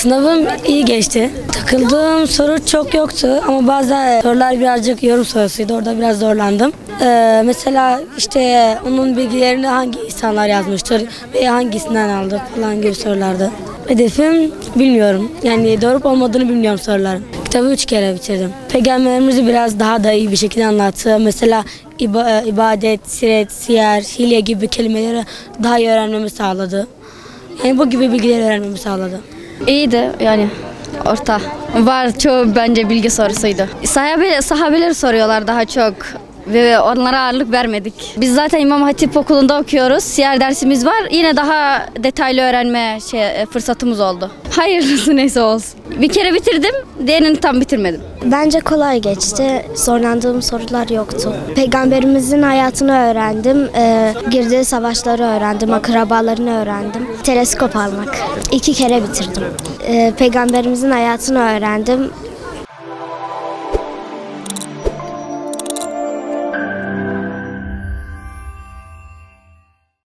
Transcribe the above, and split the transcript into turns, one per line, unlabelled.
Sınavım iyi geçti. Takıldığım soru çok yoktu ama bazı sorular birazcık yorum sorusuydu. Orada biraz zorlandım. Mesela işte onun bilgilerini hangi insanlar yazmıştır ve hangisinden aldı falan gibi sorulardı. Hedefim bilmiyorum. Yani doğru olmadığını bilmiyorum soruların. Kitabı 3 kere bitirdim. Peygamberimizi biraz daha da iyi bir şekilde anlattı. Mesela ibadet, siret, siyer, hilye gibi kelimeleri daha iyi öğrenmemi sağladı. Yani bu gibi bilgileri öğrenmemi sağladı.
İyiydi yani orta. Var çoğu bence bilgi sorusuydu. Sahabeleri soruyorlar daha çok. Ve onlara ağırlık vermedik. Biz zaten İmam Hatip Okulu'nda okuyoruz. Siyer dersimiz var. Yine daha detaylı öğrenme fırsatımız oldu. Hayırlısı neyse olsun. Bir kere bitirdim, diğerini tam bitirmedim.
Bence kolay geçti. Zorlandığım sorular yoktu. Peygamberimizin hayatını öğrendim. Girdiği savaşları öğrendim. Akrabalarını öğrendim. Teleskop almak. 2 kere bitirdim. Peygamberimizin hayatını öğrendim.